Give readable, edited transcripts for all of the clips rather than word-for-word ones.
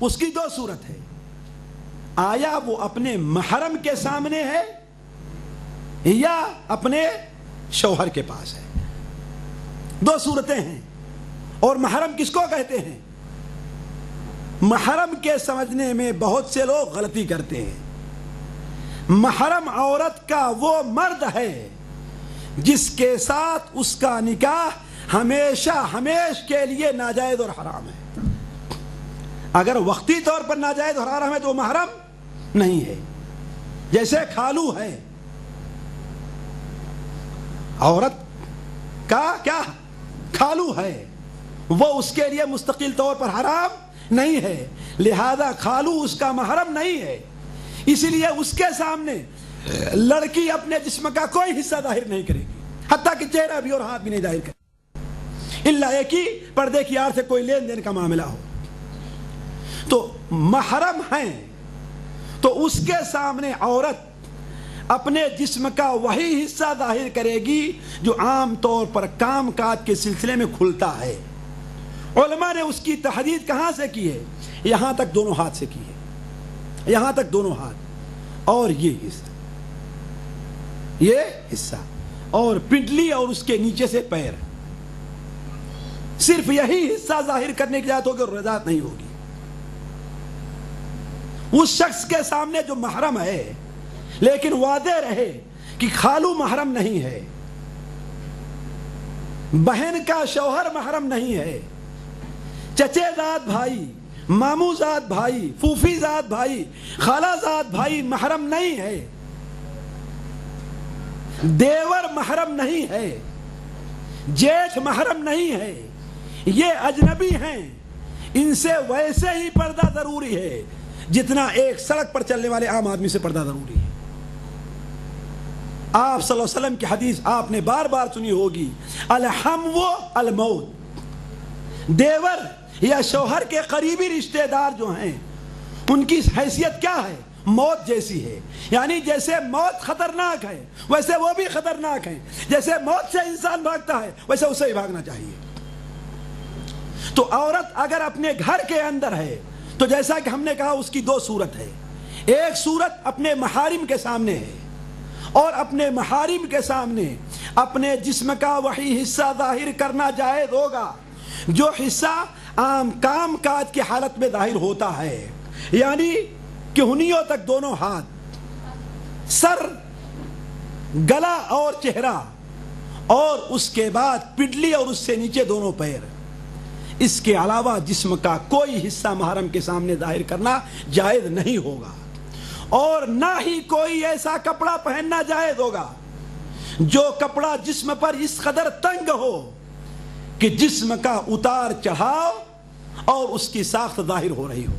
اس کی دو صورت ہے، آیا وہ اپنے محرم کے سامنے ہے یا اپنے شوہر کے پاس ہے، دو صورتیں ہیں۔ اور محرم کس کو کہتے ہیں؟ محرم کے سمجھنے میں بہت سے لوگ غلطی کرتے ہیں۔ محرم عورت کا وہ مرد ہے جس کے ساتھ اس کا نکاح ہمیشہ ہمیشہ کے لیے ناجائز اور حرام ہے۔ اگر وقتی طور پر ناجائز اور حرام ہے تو وہ محرم نہیں ہے۔ جیسے خالو ہے، عورت کا کیا خالو ہے، وہ اس کے لیے مستقل طور پر حرام نہیں ہے، لہذا خالو اس کا محرم نہیں ہے، اس لیے اس کے سامنے لڑکی اپنے جسم کا کوئی حصہ ظاہر نہیں کرے گی، حتیٰ کہ چہرہ بھی اور ہاتھ بھی نہیں ظاہر کرے گی، الا ایک ہی پردے کی آڑ سے کوئی لین دین کا معاملہ ہو۔ تو محرم ہیں تو اس کے سامنے عورت اپنے جسم کا وہی حصہ ظاہر کرے گی جو عام طور پر کام کاج کے سلسلے میں کھلتا ہے۔ علماء نے اس کی تحدید کہاں سے کی ہے؟ یہاں تک دونوں ہاتھ سے کی ہے، یہاں تک دونوں ہاتھ اور یہ حصہ اور پنڈلی اور اس کے نیچے سے پیر، صرف یہی حصہ ظاہر کرنے کی اجازت ہوگی اور رضاعت نہیں ہوگی۔ اس شخص کے سامنے جو محرم ہے، لیکن واضح رہے کہ خالو محرم نہیں ہے، بہن کا شوہر محرم نہیں ہے، چچے زاد بھائی، مامو زاد بھائی، پھوپھی زاد بھائی، خالہ زاد بھائی محرم نہیں ہے، دیور محرم نہیں ہے، جیٹھ محرم نہیں ہے، یہ اجنبی ہیں، ان سے ویسے ہی پردہ ضروری ہے جتنا ایک سڑک پر چلنے والے عام آدمی سے پردہ ضروری ہے۔ آپ صلی اللہ علیہ وسلم کی حدیث آپ نے بار بار سنی ہوگی، الحم و الموت، دیور یا شوہر کے قریبی رشتہ دار جو ہیں ان کی حیثیت کیا ہے؟ موت جیسی ہے، یعنی جیسے موت خطرناک ہے ویسے وہ بھی خطرناک ہے، جیسے موت سے انسان بھاگتا ہے ویسے اسے ہی بھاگنا چاہیے۔ تو عورت اگر اپنے گھر کے اندر ہے تو جیسا کہ ہم نے کہا اس کی دو صورت ہے، ایک صورت اپنے محارم کے سامنے ہے، اور اپنے محارم کے سامنے اپنے جسم کا وہی حصہ ظاہر کرنا جائز ہوگا جو حصہ عام کام کاج کی حالت میں ظاہر ہوتا ہے، یعنی کہنیوں تک دونوں ہاتھ، سر، گلا اور چہرہ، اور اس کے بعد پنڈلی اور اس سے نیچے دونوں پیر۔ اس کے علاوہ جسم کا کوئی حصہ محرم کے سامنے ظاہر کرنا جائز نہیں ہوگا، اور نہ ہی کوئی ایسا کپڑا پہننا جائز ہوگا جو کپڑا جسم پر اس قدر تنگ ہو کہ جسم کا اتار چڑھاؤ اور اس کی ساخت ظاہر ہو رہی ہو،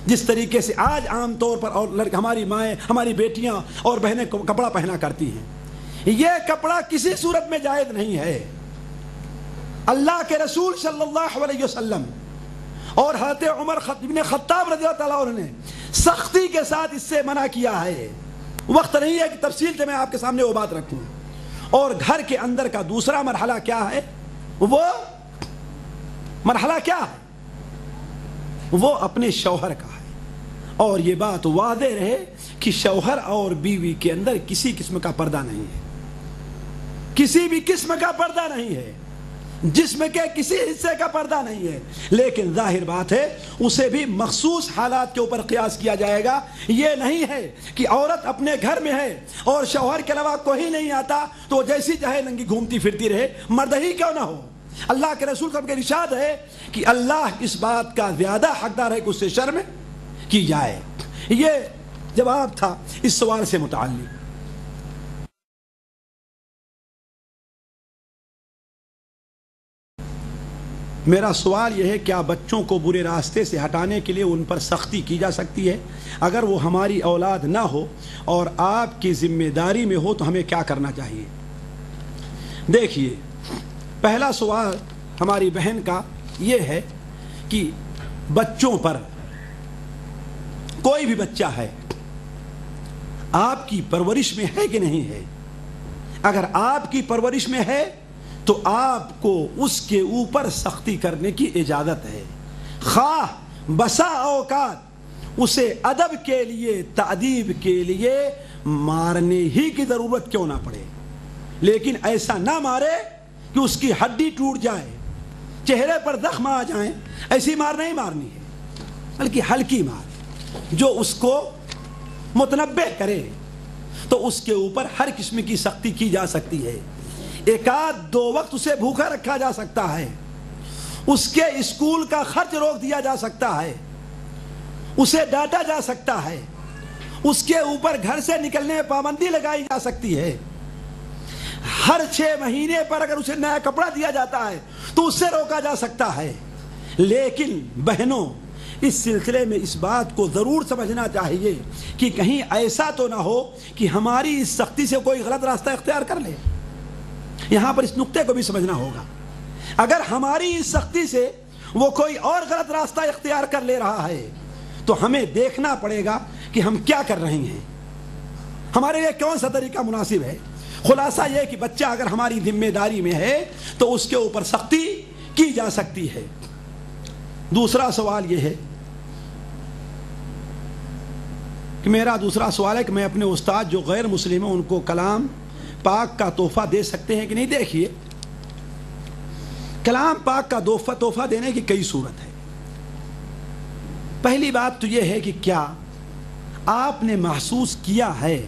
جس طریقے سے آج عام طور پر اور ہماری مائیں، ہماری بیٹیاں اور بہنیں کپڑا پہنا کرتی ہیں۔ یہ کپڑا کسی صورت میں جائز نہیں ہے۔ اللہ کے رسول صلی اللہ علیہ وسلم اور حضرت عمر بن خطاب رضی اللہ تعالیٰ عنہ نے سختی کے ساتھ اس سے منع کیا ہے۔ وقت نہیں ہے کہ تفصیل سے میں آپ کے سامنے وہ بات رکھوں۔ اور گھر کے اندر کا دوسرا مرحلہ کیا ہے؟ وہ مرحلہ کیا ہے؟ وہ اپنے شوہر کا ہے، اور یہ بات واضح رہے کہ شوہر اور بیوی کے اندر کسی قسم کا پردہ نہیں ہے، کسی بھی قسم کا پردہ نہیں ہے، جسم کے کسی حصے کا پردہ نہیں ہے، لیکن ظاہر بات ہے اسے بھی مخصوص حالات کے اوپر قیاس کیا جائے گا۔ یہ نہیں ہے کہ عورت اپنے گھر میں ہے اور شوہر کے علاوہ کوئی نہیں آتا تو جیسی چاہے ننگی گھومتی پھرتی رہے، مرد ہی کیوں نہ ہو۔ اللہ کے رسول صلی اللہ علیہ وسلم کے ارشاد ہے کہ اللہ اس بات کا زیادہ حقدار ہے کہ اس سے شرم کی جائے۔ یہ جواب تھا اس سوال سے متعلق۔ میرا سوال یہ ہے، کیا بچوں کو برے راستے سے ہٹانے کے لیے ان پر سختی کی جا سکتی ہے؟ اگر وہ ہماری اولاد نہ ہو اور آپ کی ذمہ داری میں ہو تو ہمیں کیا کرنا چاہیے؟ دیکھیے، پہلا سوال ہماری بہن کا یہ ہے کہ بچوں پر، کوئی بھی بچہ ہے آپ کی پرورش میں ہے کہ نہیں ہے؟ اگر آپ کی پرورش میں ہے تو آپ کو اس کے اوپر سختی کرنے کی اجازت ہے، خواہ بسا اوقات اسے ادب کے لیے تعدیب کے لیے مارنے ہی کی ضرورت کیوں نہ پڑے، لیکن ایسا نہ مارے کہ اس کی ہڈی ٹوٹ جائے، چہرے پر زخم آ جائیں، ایسی مار نہیں مارنی ہے، بلکہ ہلکی مار جو اس کو متنبہ کرے، تو اس کے اوپر ہر قسم کی سختی کی جا سکتی ہے، ایک آدھ دو وقت اسے بھوکا رکھا جا سکتا ہے، اس کے اسکول کا خرچ روک دیا جا سکتا ہے، اسے ڈانٹا جا سکتا ہے، اس کے اوپر گھر سے نکلنے میں پابندی لگائی جا سکتی ہے، ہر 6 مہینے پر اگر اسے نیا کپڑا دیا جاتا ہے تو اس سے روکا جا سکتا ہے، لیکن بہنوں اس سلسلے میں اس بات کو ضرور سمجھنا چاہیے کہ کہیں ایسا تو نہ ہو کہ ہماری اس سختی سے کوئی غلط راستہ اختیار کر لے۔ یہاں پر اس نقطے کو بھی سمجھنا ہوگا، اگر ہماری اس سختی سے وہ کوئی اور غلط راستہ اختیار کر لے رہا ہے تو ہمیں دیکھنا پڑے گا کہ ہم کیا کر رہے ہیں، ہمارے لیے کون سا طریقہ مناسب ہے۔ خلاصہ یہ کہ بچہ اگر ہماری ذمہ داری میں ہے تو اس کے اوپر سختی کی جا سکتی ہے۔ دوسرا سوال یہ ہے کہ میرا دوسرا سوال ہے کہ میں اپنے استاد جو غیر مسلم ہیں ان کو کلام پاک کا تحفہ دے سکتے ہیں کہ نہیں؟ دیکھیے، کلام پاک کا تحفہ دینے کی کئی صورت ہے۔ پہلی بات تو یہ ہے کہ کیا آپ نے محسوس کیا ہے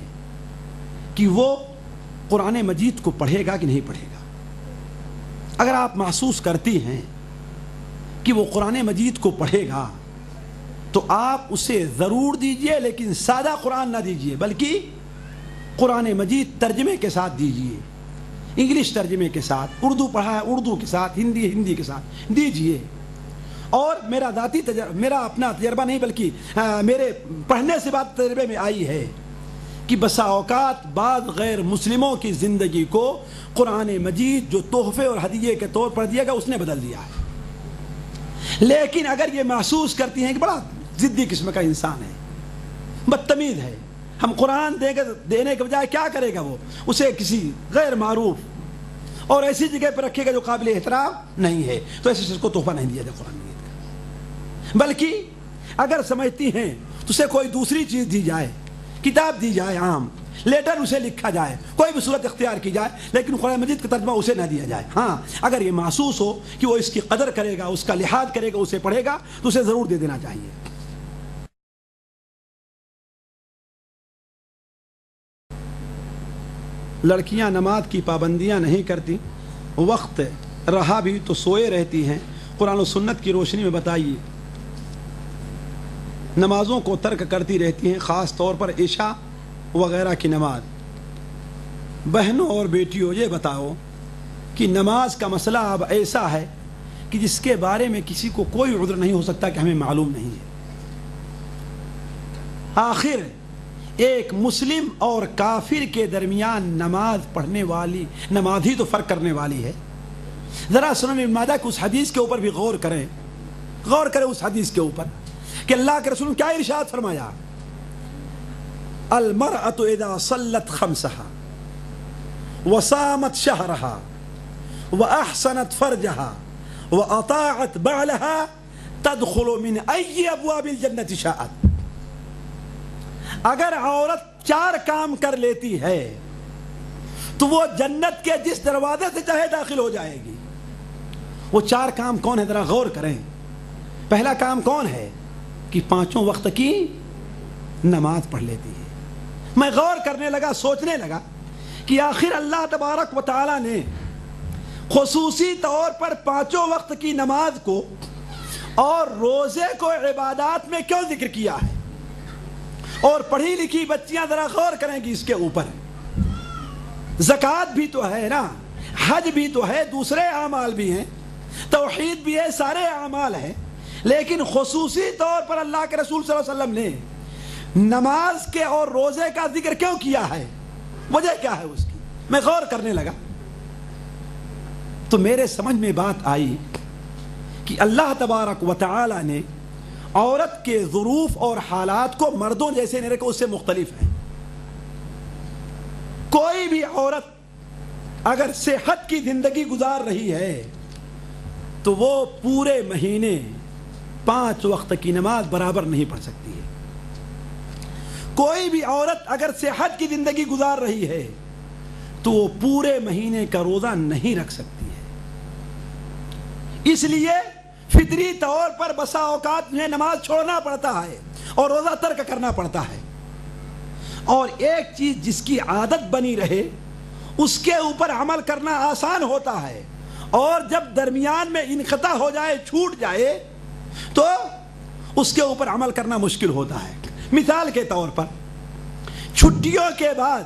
کہ وہ قرآن مجید کو پڑھے گا کہ نہیں پڑھے گا؟ اگر آپ محسوس کرتی ہیں کہ وہ قرآن مجید کو پڑھے گا تو آپ اسے ضرور دیجئے، لیکن سادہ قرآن نہ دیجئے، بلکہ قرآن مجید ترجمے کے ساتھ دیجئے، انگلش ترجمے کے ساتھ، اردو پڑھا ہے اردو کے ساتھ، ہندی کے ساتھ دیجئے۔ اور میرا ذاتی میرا اپنا تجربہ نہیں بلکہ میرے پڑھنے سے بات تجربے میں آئی ہے کہ بسا اوقات بعض غیر مسلموں کی زندگی کو قرآن مجید جو تحفے اور ہدیے کے طور پر دیا گیا اس نے بدل دیا ہے۔ لیکن اگر یہ محسوس کرتی ہیں کہ بڑا ضدی قسم کا انسان ہے، بدتمیز ہے، ہم قرآن دینے کے بجائے کیا کرے گا، وہ اسے کسی غیر معروف اور ایسی جگہ پر رکھے گا جو قابل احترام نہیں ہے، تو ایسے شخص کو تحفہ نہیں دیا جائے قرآن مجید کا۔ بلکہ اگر سمجھتی ہیں تو اسے کوئی دوسری چیز دی جائے، کتاب دی جائے، عام لیٹر اسے لکھا جائے، کوئی بھی صورت اختیار کی جائے، لیکن قرآن مجید کا ترجمہ اسے نہ دیا جائے۔ ہاں اگر یہ محسوس ہو کہ وہ اس کی قدر کرے گا، اس کا لحاظ کرے گا، اسے پڑھے گا تو اسے ضرور دے دینا چاہیے۔ لڑکیاں نماز کی پابندیاں نہیں کرتی، وقت رہا بھی تو سوئے رہتی ہیں، قرآن و سنت کی روشنی میں بتائیے۔ نمازوں کو ترک کرتی رہتی ہیں، خاص طور پر عشاء وغیرہ کی نماز۔ بہنوں اور بیٹیوں یہ بتاؤ کہ نماز کا مسئلہ اب ایسا ہے کہ جس کے بارے میں کسی کو کوئی عذر نہیں ہو سکتا کہ ہمیں معلوم نہیں ہے۔ آخر ایک مسلم اور کافر کے درمیان نماز پڑھنے والی نماز ہی تو فرق کرنے والی ہے۔ ذرا سنن ابن ماجہ کی اس حدیث کے اوپر بھی غور کریں اس حدیث کے اوپر کہ اللہ کے رسول نے کیا ارشاد فرمایا، المرأة اذا صلت خمسها وصامت شهرها واحسنت فرجها واطاعت بعلها تدخل من اي ابواب الجنة شاءت۔ اگر عورت 4 کام کر لیتی ہے تو وہ جنت کے جس دروازے سے چاہے داخل ہو جائے گی۔ وہ 4 کام کون ہے؟ ذرا غور کریں۔ پہلا کام کون ہے کہ 5 وقت کی نماز پڑھ لیتی ہے۔ میں غور کرنے لگا، سوچنے لگا کہ آخر اللہ تبارک و تعالی نے خصوصی طور پر 5 وقت کی نماز کو اور روزے کو عبادات میں کیوں ذکر کیا ہے؟ اور پڑھی لکھی بچیاں ذرا غور کریں گی اس کے اوپر۔ زکوٰۃ بھی تو ہے نا، حج بھی تو ہے، دوسرے اعمال بھی ہیں، توحید بھی ہے، سارے اعمال ہیں، لیکن خصوصی طور پر اللہ کے رسول صلی اللہ علیہ وسلم نے نماز کے اور روزے کا ذکر کیوں کیا ہے؟ وجہ کیا ہے اس کی؟ میں غور کرنے لگا تو میرے سمجھ میں بات آئی کہ اللہ تبارک و تعالی نے عورت کے ظروف اور حالات کو مردوں جیسے نہیں رکھا، اس سے مختلف ہیں۔ کوئی بھی عورت اگر صحت کی زندگی گزار رہی ہے تو وہ پورے مہینے 5 وقت کی نماز برابر نہیں پڑھ سکتی ہے۔ کوئی بھی عورت اگر صحت کی زندگی گزار رہی ہے تو وہ پورے مہینے کا روزہ نہیں رکھ سکتی ہے۔ اس لیے فطری طور پر بسا اوقات انہیں نماز چھوڑنا پڑتا ہے اور روزہ ترک کرنا پڑتا ہے۔ اور ایک چیز جس کی عادت بنی رہے اس کے اوپر عمل کرنا آسان ہوتا ہے، اور جب درمیان میں انقطاع ہو جائے، چھوٹ جائے، تو اس کے اوپر عمل کرنا مشکل ہوتا ہے۔ مثال کے طور پر چھٹیوں کے بعد